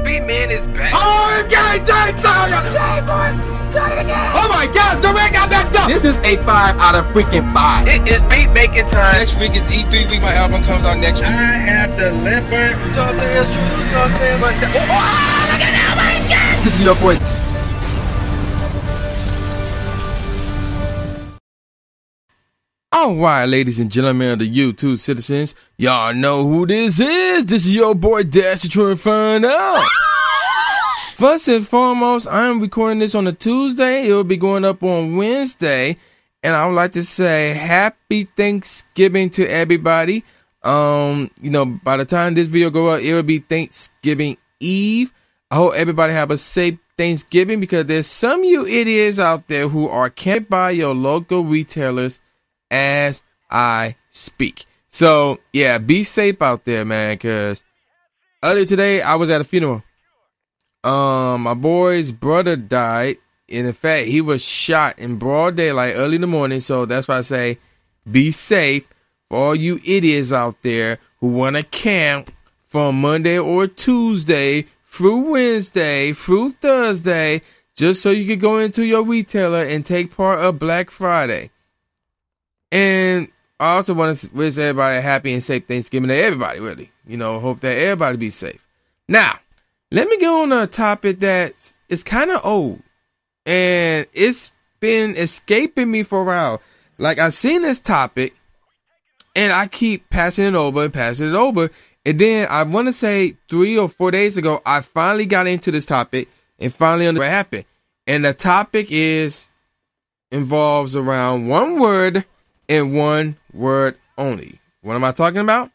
B-Man is back. Oh, okay, Jay, boys, try it again. Oh my gosh, the ring got messed up. This is a 5 out of freaking 5. It is beat making time. Next week is E3 week. My album comes out next week. I have delivered. You talk to us, you talk to him, but look at that, my God. This is your boy. Alright, ladies and gentlemen of the YouTube citizens, y'all know who this is. This is your boy Dash to Inferno. First and foremost, I am recording this on a Tuesday. It will be going up on Wednesday. And I would like to say happy Thanksgiving to everybody. You know, by the time this video go up, it will be Thanksgiving Eve. I hope everybody have a safe Thanksgiving, because there's some of you idiots out there who are can't buy your local retailers as I speak. So yeah, be safe out there, man, because earlier today I was at a funeral. My boy's brother died, and in fact he was shot in broad daylight early in the morning. So that's why I say be safe for all you idiots out there who want to camp from Monday or Tuesday through Wednesday through Thursday just so you could go into your retailer and take part of Black Friday. And I also want to wish everybody a happy and safe Thanksgiving to everybody, really. You know, hope that everybody be safe. Now, let me go on a topic that is kind of old. And it's been escaping me for a while. Like, I've seen this topic, and I keep passing it over and passing it over. And then, I want to say 3 or 4 days ago, I finally got into this topic and finally understood what happened. And the topic involves around one word and one word only. What am I talking about?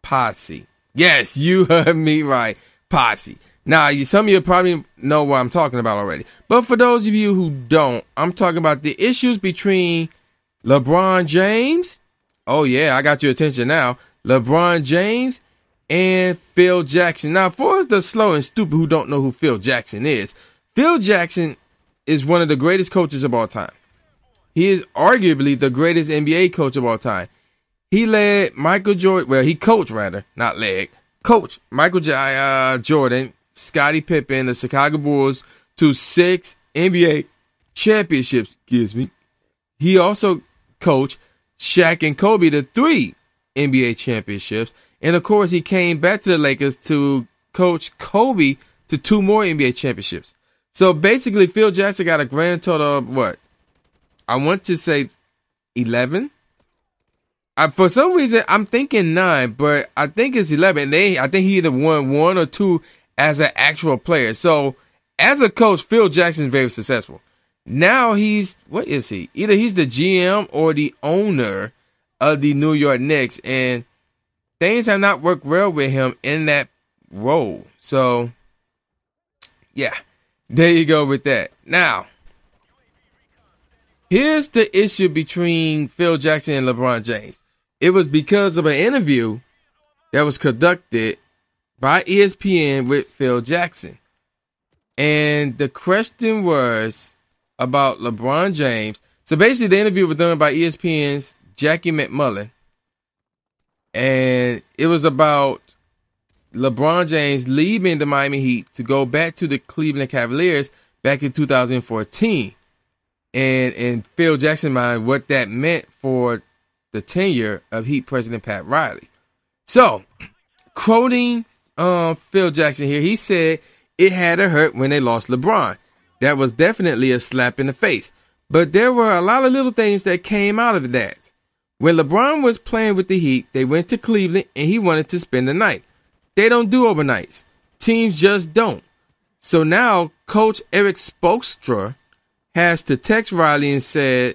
Posse. Yes, you heard me right. Posse. Now, some of you probably know what I'm talking about already. But for those of you who don't, I'm talking about the issues between LeBron James. Oh, yeah, I got your attention now. LeBron James and Phil Jackson. Now, for the slow and stupid who don't know who Phil Jackson is, Phil Jackson is one of the greatest coaches of all time. He is arguably the greatest NBA coach of all time. He led Michael Jordan, well, he coached rather, not led, coached Michael Jordan, Scottie Pippen, the Chicago Bulls to 6 NBA championships, He also coached Shaq and Kobe to 3 NBA championships. And of course, he came back to the Lakers to coach Kobe to 2 more NBA championships. So basically, Phil Jackson got a grand total of what? I want to say 11. For some reason, I'm thinking 9, but I think it's 11. I think he either won 1 or 2 as an actual player. So, as a coach, Phil Jackson is very successful. Now what is he? Either he's the GM or the owner of the New York Knicks, and things have not worked well with him in that role. So, yeah, there you go with that. Now, here's the issue between Phil Jackson and LeBron James. It was because of an interview that was conducted by ESPN with Phil Jackson. And the question was about LeBron James. So basically the interview was done by ESPN's Jackie McMullen. And it was about LeBron James leaving the Miami Heat to go back to the Cleveland Cavaliers back in 2014. And in Phil Jackson's mind, what that meant for the tenure of Heat President Pat Riley. So, quoting Phil Jackson here, he said it had to hurt when they lost LeBron. That was definitely a slap in the face. But there were a lot of little things that came out of that. When LeBron was playing with the Heat, they went to Cleveland and he wanted to spend the night. They don't do overnights. Teams just don't. So now Coach Eric Spoelstra has to text Riley and say,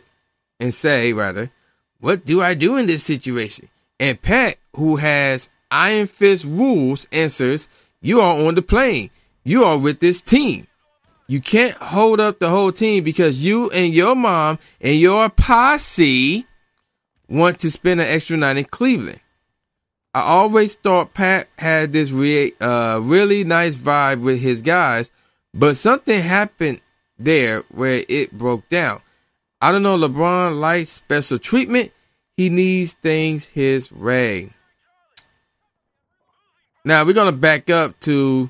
what do I do in this situation? And Pat, who has iron fist rules, answers, you are on the plane. You are with this team. You can't hold up the whole team because you and your mom and your posse want to spend an extra night in Cleveland. I always thought Pat had this really nice vibe with his guys, but something happened there where it broke down. I don't know, LeBron likes special treatment. He needs things his way. Now we're going to back up to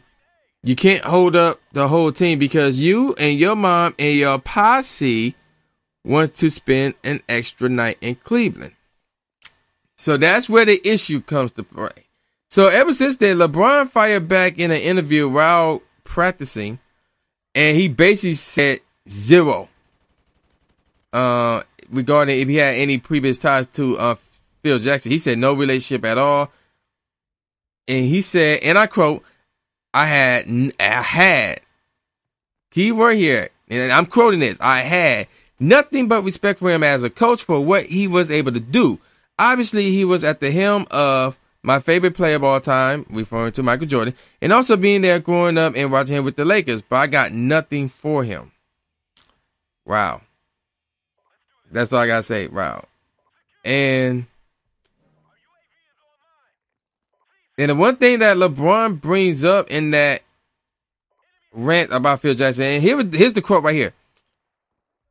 You can't hold up the whole team because you and your mom and your posse want to spend an extra night in Cleveland. So that's where the issue comes to play. So ever since then, LeBron fired back in an interview while practicing, and he basically said zero regarding if he had any previous ties to Phil Jackson. He said no relationship at all. And he said, and I quote, I had, keyword here, and I'm quoting this, I had nothing but respect for him as a coach for what he was able to do. Obviously, he was at the helm of my favorite player of all time, referring to Michael Jordan, and also being there growing up and watching him with the Lakers, but I got nothing for him. Wow. That's all I got to say. Wow. And the one thing that LeBron brings up in that rant about Phil Jackson, and here's the quote right here.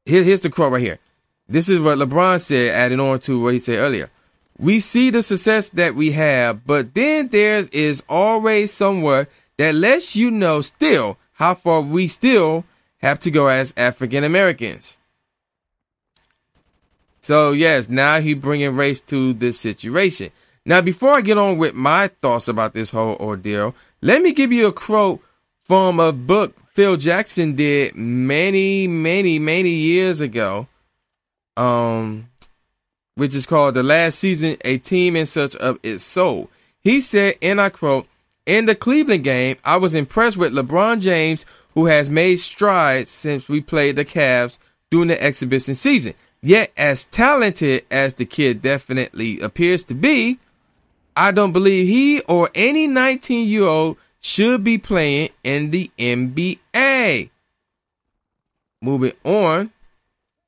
Here's the quote right here. This is what LeBron said, adding on to what he said earlier. We see the success that we have, but then there is always somewhere that lets you know still how far we still have to go as African Americans. So yes, now he bringing race to this situation. Now, before I get on with my thoughts about this whole ordeal, let me give you a quote from a book Phil Jackson did many years ago, which is called The Last Season, A Team in Search of Its Soul. He said, and I quote, in the Cleveland game, I was impressed with LeBron James, who has made strides since we played the Cavs during the exhibition season. Yet, as talented as the kid definitely appears to be, I don't believe he or any 19-year-old should be playing in the NBA. Moving on,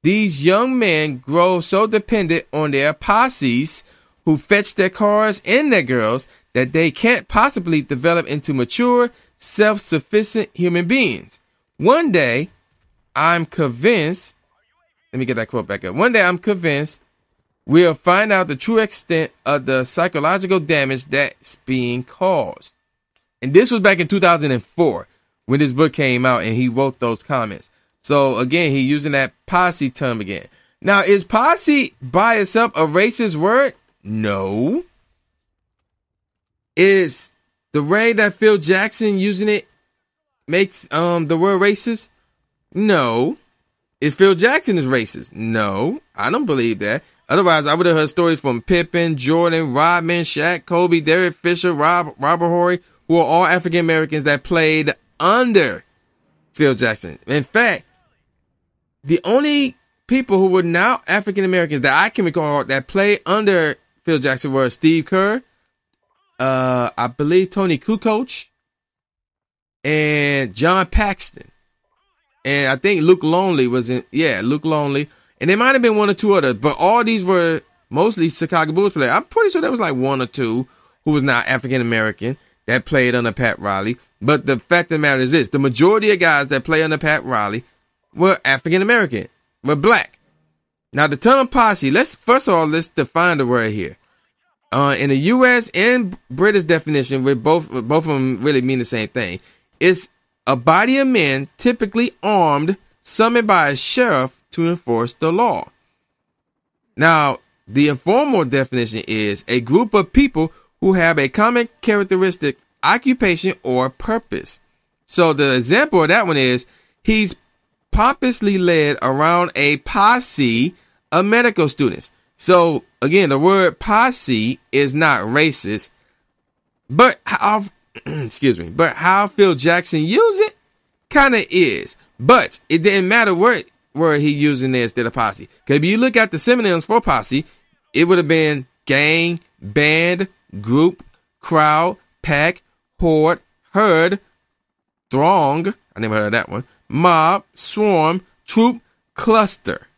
these young men grow so dependent on their posses who fetch their cars and their girls that they can't possibly develop into mature, self-sufficient human beings. One day, I'm convinced, let me get that quote back up. One day, I'm convinced we'll find out the true extent of the psychological damage that's being caused. And this was back in 2004 when this book came out and he wrote those comments. So again, he using that posse term again. Now, is posse by itself a racist word? No. Is the way that Phil Jackson using it makes the word racist? No. Is Phil Jackson is racist? No, I don't believe that. Otherwise, I would have heard stories from Pippen, Jordan, Rodman, Shaq, Kobe, Derek Fisher, Robert Horry, who are all African Americans that played under Phil Jackson. In fact, the only people who were now African Americans that I can recall that played under Phil Jackson were Steve Kerr, I believe Tony Kukoc, and John Paxton. And I think Luke Longley was in, Luke Longley. And there might have been one or two others, but all these were mostly Chicago Bulls players. I'm pretty sure there was like one or two who was not African American that played under Pat Riley. But the fact of the matter is this: the majority of guys that play under Pat Riley were African American, were black. Now, the term posse, let's define the word here. In the U.S. and British definition, with both of them really mean the same thing. It's a body of men, typically armed, summoned by a sheriff to enforce the law. Now, the informal definition is a group of people who have a common characteristic, occupation, or purpose. So the example of that one is he's pompously led around a posse of medical students. So again, the word posse is not racist, but how Phil Jackson used it kind of is. But it didn't matter where he using there instead of posse. Because if you look at the synonyms for posse, it would have been gang, band, group, crowd, pack, horde, herd, throng. I never heard of that one. Mob, swarm, troop, cluster.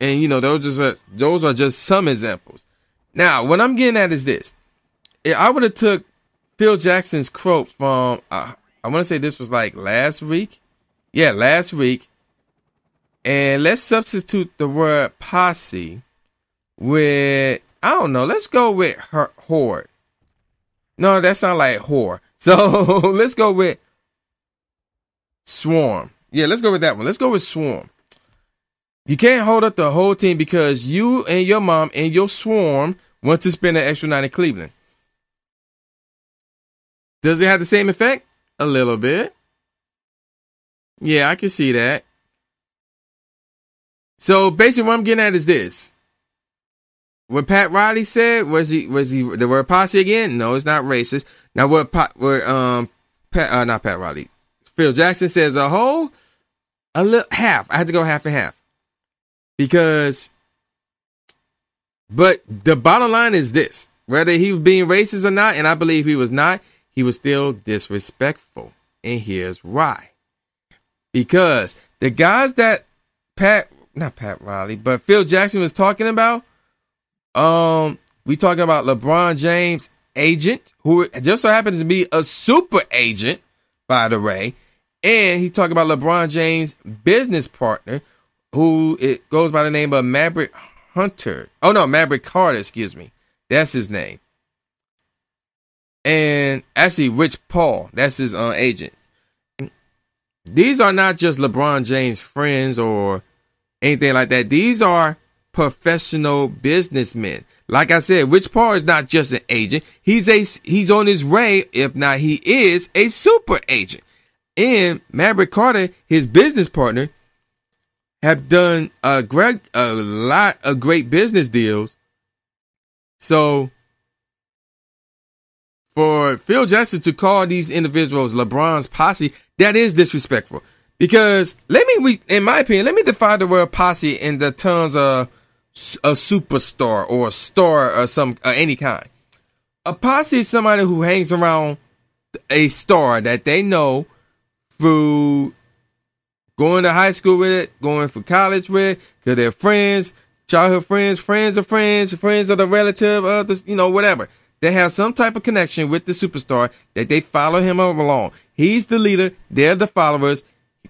And you know, those are just some examples. Now, what I'm getting at is this: if I would have took Phil Jackson's quote from, I want to say this was like last week. Yeah, last week. And let's substitute the word posse with, I don't know, let's go with horde. No, that sounds like whore. So let's go with Swarm. Yeah, let's go with that one. Let's go with Swarm. You can't hold up the whole team because you and your mom and your swarm want to spend an extra night in Cleveland. Does it have the same effect? A little bit. Yeah, I can see that. So basically what I'm getting at is this. What Pat Riley said, was he the word posse again? No, it's not racist. Now not Pat Riley. Phil Jackson says a whole, a little half. I had to go half and half. But the bottom line is this, whether he was being racist or not, and I believe he was not, he was still disrespectful. And here's why. Because the guys that not Pat Riley, but Phil Jackson was talking about, we talking about LeBron James' agent, who just so happens to be a super agent, by the way. And he talked about LeBron James' business partner, who it goes by the name of Maverick Carter, excuse me. That's his name. And actually, Rich Paul, that's his agent. These are not just LeBron James' friends or anything like that. These are professional businessmen. Like I said, Rich Paul is not just an agent. He's on his way, if not he is, a super agent. And Maverick Carter, his business partner, have done a lot of great business deals. So for Phil Jackson to call these individuals LeBron's posse, that is disrespectful. Because in my opinion, let me define the word posse in the terms of a superstar or a star or any kind. A posse is somebody who hangs around a star that they know through going to high school with it, going for college with it, because they're friends, childhood friends, friends of the relative, whatever. They have some type of connection with the superstar that they follow him along. He's the leader. They're the followers.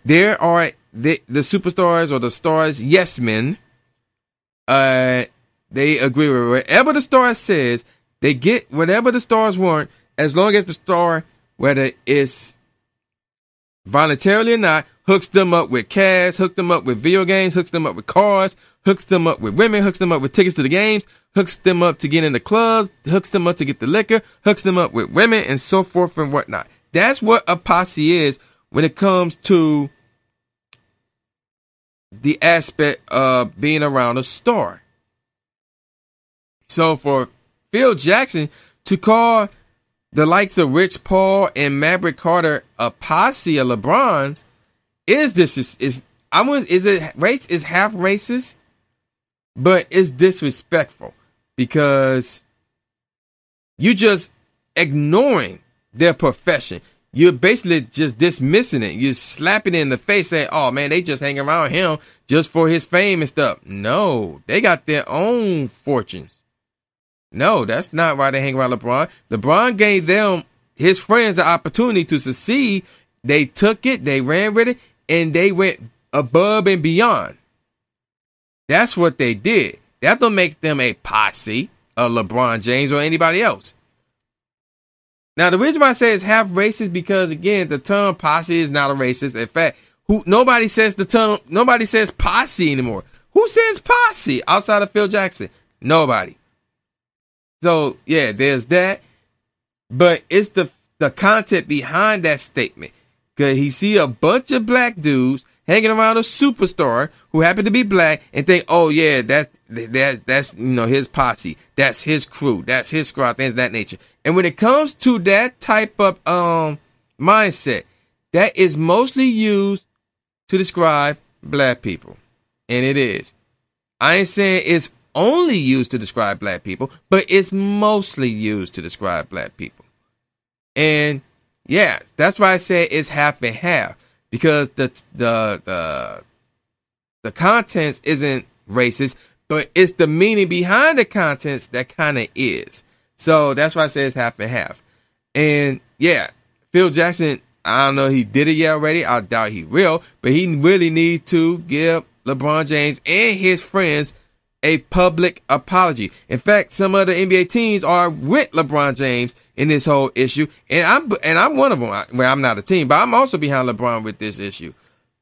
There are the superstars or the stars, yes men. They agree with whatever the star says. They get whatever the stars want, as long as the star, whether it's voluntarily or not, hooks them up with cash, hooks them up with video games, hooks them up with cars, hooks them up with women, hooks them up with tickets to the games, hooks them up to get in the clubs, hooks them up to get the liquor, hooks them up with women, and so forth and whatnot. That's what a posse is when it comes to the aspect of being around a star. So for Phil Jackson to call the likes of Rich Paul and Maverick Carter a posse of LeBron's, is half racist, but it's disrespectful because you just ignoring their profession. You're basically just dismissing it. You're slapping it in the face saying, oh man, they just hang around him just for his fame and stuff. No, they got their own fortunes. No, that's not why they hang around LeBron. LeBron gave them, his friends, the opportunity to succeed. They took it, they ran with it, and they went above and beyond. That's what they did. That don't make them a posse of LeBron James or anybody else. Now, the reason why I say it's half racist because, again, the term posse is not a racist. In fact, nobody says posse anymore. Who says posse outside of Phil Jackson? Nobody. So, yeah, there's that. But it's the content behind that statement. Because he see a bunch of black dudes hanging around a superstar who happen to be black and think, oh, yeah, that's his posse. That's his crew. That's his squad, things of that nature. And when it comes to that type of mindset, that is mostly used to describe black people. And it is. I ain't saying it's only used to describe black people, but it's mostly used to describe black people. And yeah, that's why I say it's half and half, because the contents isn't racist, but it's the meaning behind the contents that kind of is. So that's why I say it's half and half. And yeah, Phil Jackson, I don't know if he did it yet already. I doubt he will, but he really needs to give LeBron James and his friends a public apology. In fact, some of the NBA teams are with LeBron James in this whole issue, and I'm one of them. Well, I'm not a team, but I'm also behind LeBron with this issue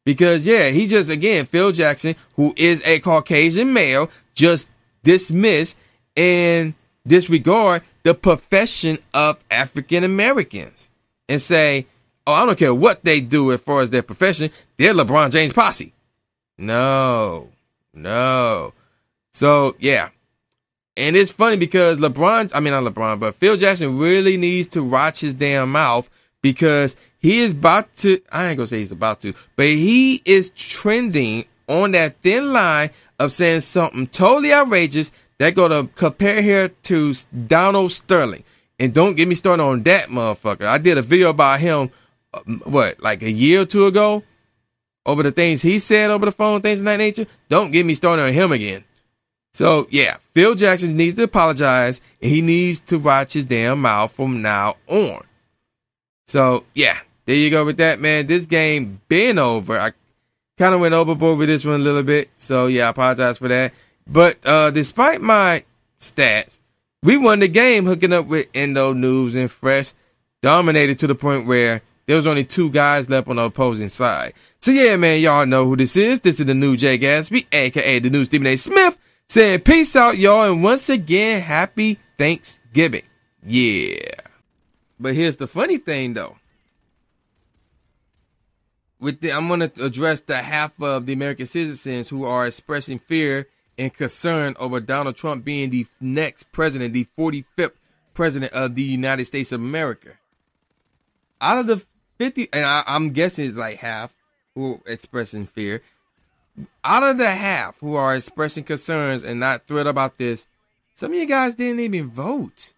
because he just again Phil Jackson, who is a Caucasian male, just dismiss and disregard the profession of African Americans and say, oh, I don't care what they do as far as their profession, they're LeBron James posse. No. So, yeah. And it's funny because not LeBron, but Phil Jackson really needs to watch his damn mouth because he is about to, I ain't gonna say he's about to, but he is trending on that thin line of saying something totally outrageous that gonna compare here to Donald Sterling. And don't get me started on that motherfucker. I did a video about him, like a year or two ago, over the things he said over the phone, things of that nature. Don't get me started on him again. So, yeah, Phil Jackson needs to apologize, and he needs to watch his damn mouth from now on. So, yeah, there you go with that, man. This game been over. I kind of went overboard with this one a little bit. So, yeah, I apologize for that. But despite my stats, we won the game hooking up with Endo, News, and Fresh. Dominated to the point where there was only 2 guys left on the opposing side. So, yeah, man, y'all know who this is. This is the new Jay Gatsby, a.k.a. the new Stephen A. Smith, saying peace out, y'all. And once again, happy Thanksgiving. Yeah. But here's the funny thing, though. I'm going to address the half of the American citizens who are expressing fear and concern over Donald Trump being the next president, the 45th president of the United States of America. Out of the 50, and I'm guessing it's like half who are expressing fear. Out of the half who are expressing concerns and not thrilled about this, some of you guys didn't even vote.